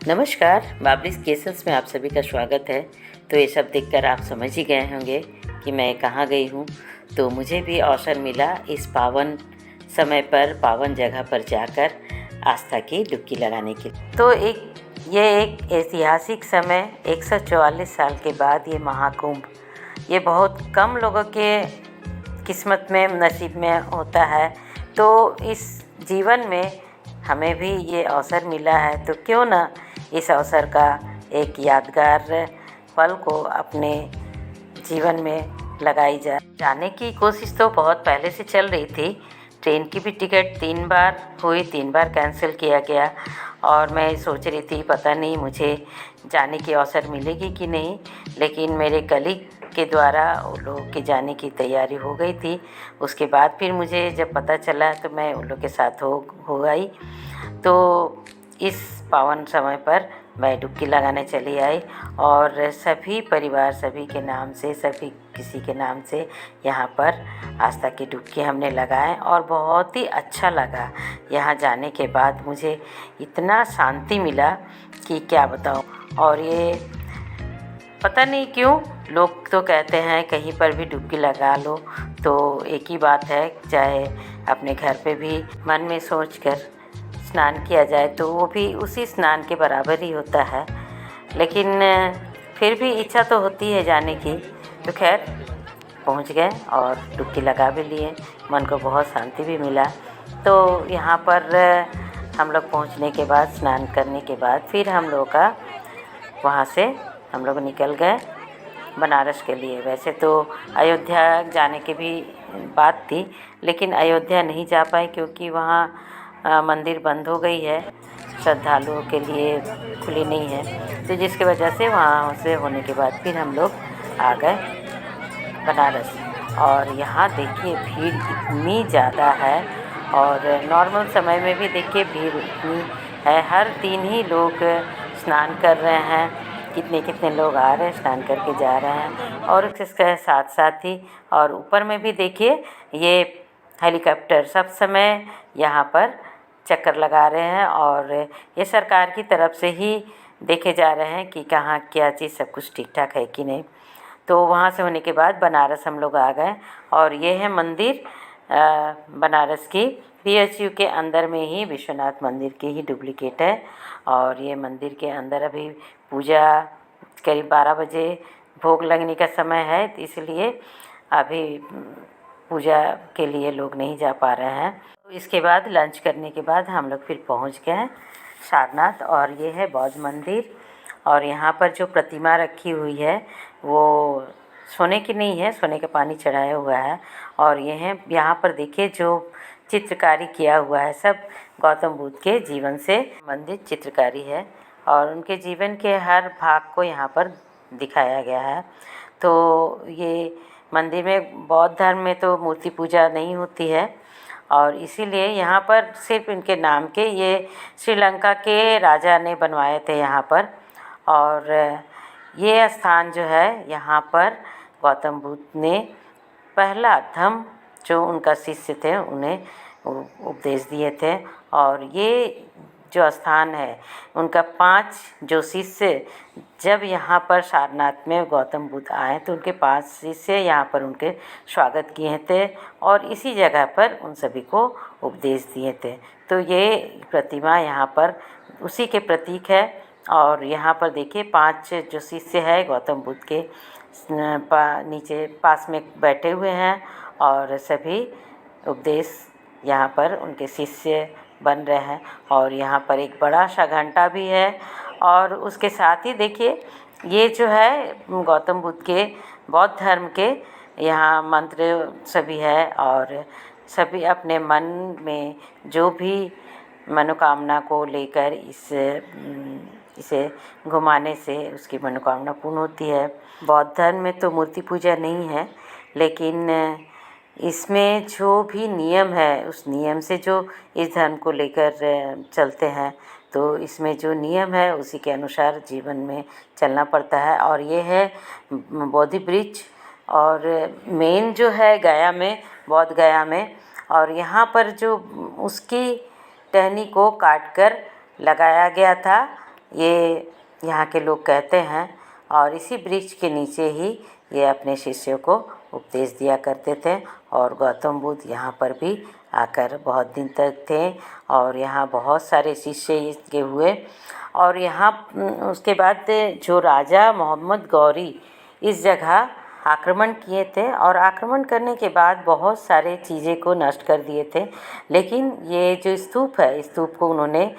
नमस्कार, बाबरीज केसेस में आप सभी का स्वागत है। तो ये सब देखकर आप समझ ही गए होंगे कि मैं कहाँ गई हूँ। तो मुझे भी अवसर मिला इस पावन समय पर, पावन जगह पर जाकर आस्था की डुबकी लगाने की। तो ये एक ऐतिहासिक समय, 144 साल के बाद ये महाकुंभ, ये बहुत कम लोगों के किस्मत में, नसीब में होता है। तो इस जीवन में हमें भी ये अवसर मिला है, तो क्यों ना इस अवसर का एक यादगार पल को अपने जीवन में लगाई जाए। जाने की कोशिश तो बहुत पहले से चल रही थी। ट्रेन की भी टिकट 3 बार हुई, 3 बार कैंसिल किया गया और मैं सोच रही थी पता नहीं मुझे जाने की अवसर मिलेगी कि नहीं, लेकिन मेरे कलीग के द्वारा उन लोगों के जाने की तैयारी हो गई थी। उसके बाद फिर मुझे जब पता चला तो मैं उन लोग के साथ हो गई। तो इस पावन समय पर मैं डुबकी लगाने चली आई और सभी परिवार, सभी के नाम से, सभी किसी के नाम से यहाँ पर आस्था की डुबकी हमने लगाए और बहुत ही अच्छा लगा। यहाँ जाने के बाद मुझे इतना शांति मिला कि क्या बताऊँ। और ये पता नहीं क्यों लोग तो कहते हैं कहीं पर भी डुबकी लगा लो तो एक ही बात है, चाहे अपने घर पे भी मन में सोचकर स्नान किया जाए तो वो भी उसी स्नान के बराबर ही होता है। लेकिन फिर भी इच्छा तो होती है जाने की। तो खैर पहुंच गए और डुबकी लगा भी लिए, मन को बहुत शांति भी मिला। तो यहाँ पर हम लोग पहुँचने के बाद, स्नान करने के बाद फिर हम लोग का वहाँ से हम लोग निकल गए बनारस के लिए। वैसे तो अयोध्या जाने की भी बात थी, लेकिन अयोध्या नहीं जा पाए क्योंकि वहाँ मंदिर बंद हो गई है, श्रद्धालुओं के लिए खुली नहीं है। तो जिसकी वजह से वहाँ से होने के बाद फिर हम लोग आ गए बनारस। और यहाँ देखिए भीड़ इतनी ज़्यादा है और नॉर्मल समय में भी देखिए भीड़ इतनी है। हर 3 ही लोग स्नान कर रहे हैं, कितने लोग आ रहे हैं, स्नान करके जा रहे हैं। और इसके साथ साथ ही और ऊपर में भी देखिए ये हेलीकॉप्टर सब समय यहाँ पर चक्कर लगा रहे हैं और ये सरकार की तरफ से ही देखे जा रहे हैं कि कहाँ क्या चीज़ सब कुछ ठीक ठाक है कि नहीं। तो वहाँ से होने के बाद बनारस हम लोग आ गए और ये है मंदिर बनारस की PHU के अंदर में ही, विश्वनाथ मंदिर की ही डुप्लीकेट है। और ये मंदिर के अंदर अभी पूजा करीब 12 बजे भोग लगने का समय है, तो इसलिए अभी पूजा के लिए लोग नहीं जा पा रहे हैं। इसके बाद लंच करने के बाद हम लोग फिर पहुंच गए सारनाथ। और ये है बौद्ध मंदिर और यहाँ पर जो प्रतिमा रखी हुई है वो सोने की नहीं है, सोने का पानी चढ़ाया हुआ है। और ये है यहाँ पर देखिए जो चित्रकारी किया हुआ है, सब गौतम बुद्ध के जीवन से संबंधित चित्रकारी है और उनके जीवन के हर भाग को यहाँ पर दिखाया गया है। तो ये मंदिर में, बौद्ध धर्म में तो मूर्ति पूजा नहीं होती है और इसीलिए यहाँ पर सिर्फ इनके नाम के, ये श्रीलंका के राजा ने बनवाए थे यहाँ पर। और ये स्थान जो है, यहाँ पर गौतम बुद्ध ने पहला धम्म जो उनका शिष्य थे उन्हें उपदेश दिए थे। और ये जो स्थान है, उनका 5 जो शिष्य जब यहाँ पर सारनाथ में गौतम बुद्ध आए तो उनके 5 शिष्य यहाँ पर उनके स्वागत किए थे और इसी जगह पर उन सभी को उपदेश दिए थे। तो ये प्रतिमा यहाँ पर उसी के प्रतीक है। और यहाँ पर देखिए 5 जो शिष्य है गौतम बुद्ध के नीचे पास में बैठे हुए हैं और सभी उपदेश यहाँ पर उनके शिष्य बन रहे हैं। और यहाँ पर एक बड़ा सा घंटा भी है और उसके साथ ही देखिए ये जो है गौतम बुद्ध के बौद्ध धर्म के यहाँ मंत्र सभी है और सभी अपने मन में जो भी मनोकामना को लेकर इसे घुमाने से उसकी मनोकामना पूर्ण होती है। बौद्ध धर्म में तो मूर्ति पूजा नहीं है, लेकिन इसमें जो भी नियम है उस नियम से जो इस धर्म को लेकर चलते हैं, तो इसमें जो नियम है उसी के अनुसार जीवन में चलना पड़ता है। और ये है बोधि वृक्ष और मेन जो है गया में, बौद्ध गया में, और यहाँ पर जो उसकी टहनी को काट कर लगाया गया था ये यहाँ के लोग कहते हैं। और इसी वृक्ष के नीचे ही ये अपने शिष्यों को उपदेश दिया करते थे। और गौतम बुद्ध यहाँ पर भी आकर बहुत दिन तक थे और यहाँ बहुत सारे शिष्य इसके हुए। और यहाँ उसके बाद जो राजा मोहम्मद गौरी इस जगह आक्रमण किए थे और आक्रमण करने के बाद बहुत सारे चीज़ें को नष्ट कर दिए थे। लेकिन ये जो स्तूप है, स्तूप को उन्होंने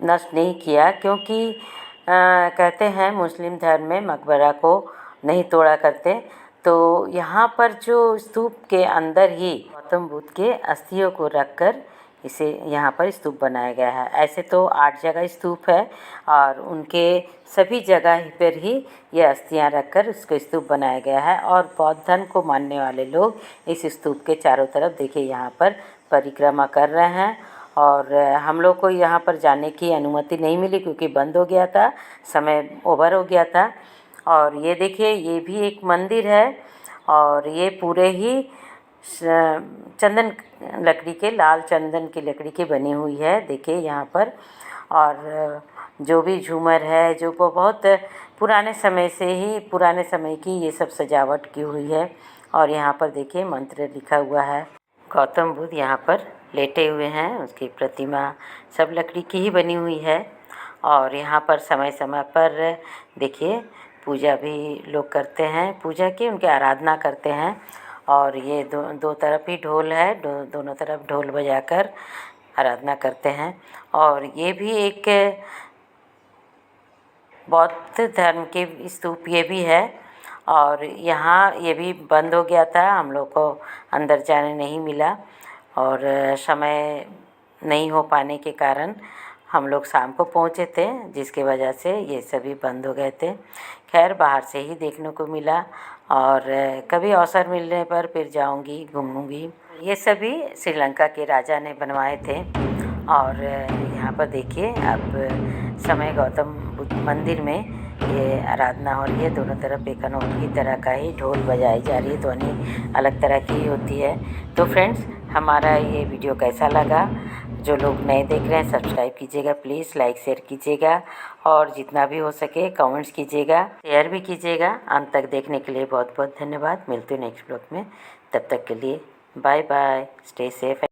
नष्ट नहीं किया, क्योंकि कहते हैं मुस्लिम धर्म में मकबरा को नहीं तोड़ा करते। तो यहाँ पर जो स्तूप के अंदर ही गौतम बुद्ध के अस्थियों को रखकर इसे यहाँ पर स्तूप बनाया गया है। ऐसे तो 8 जगह स्तूप है और उनके सभी जगह पर ही ये अस्थियाँ रखकर उसको स्तूप बनाया गया है। और बौद्ध धर्म को मानने वाले लोग इस स्तूप के चारों तरफ देखिए यहाँ पर परिक्रमा कर रहे हैं। और हम लोग को यहाँ पर जाने की अनुमति नहीं मिली क्योंकि बंद हो गया था, समय ओवर हो गया था। और ये देखिए ये भी एक मंदिर है और ये पूरे ही चंदन लकड़ी के, लाल चंदन की लकड़ी की बनी हुई है, देखिए यहाँ पर। और जो भी झूमर है, जो बहुत पुराने समय से ही, पुराने समय की ये सब सजावट की हुई है। और यहाँ पर देखिए मंत्र लिखा हुआ है। गौतम बुद्ध यहाँ पर लेटे हुए हैं, उसकी प्रतिमा सब लकड़ी की ही बनी हुई है। और यहाँ पर समय समय पर देखिए पूजा भी लोग करते हैं, पूजा की उनकी आराधना करते हैं। और ये दो तरफ ही ढोल है, दोनों तरफ ढोल बजाकर आराधना करते हैं। और ये भी एक बौद्ध धर्म के स्तूप ये भी है। और यहाँ ये भी बंद हो गया था, हम लोग को अंदर जाने नहीं मिला और समय नहीं हो पाने के कारण हम लोग शाम को पहुँचे थे, जिसकी वजह से ये सभी बंद हो गए थे। खैर बाहर से ही देखने को मिला और कभी अवसर मिलने पर फिर जाऊंगी, घूमूंगी। ये सभी श्रीलंका के राजा ने बनवाए थे। और यहाँ पर देखिए अब समय गौतम बुद्ध मंदिर में ये आराधना हो रही है। दोनों तरफ एक अनोखी तरह का ही ढोल बजाई जा रही है, ध्वनि अलग तरह की होती है। तो फ्रेंड्स, हमारा ये वीडियो कैसा लगा? जो लोग नए देख रहे हैं सब्सक्राइब कीजिएगा प्लीज़, लाइक शेयर कीजिएगा और जितना भी हो सके कमेंट्स कीजिएगा, शेयर भी कीजिएगा। अंत तक देखने के लिए बहुत बहुत धन्यवाद। मिलते हैं नेक्स्ट ब्लॉग में, तब तक के लिए बाय बाय, स्टे सेफ।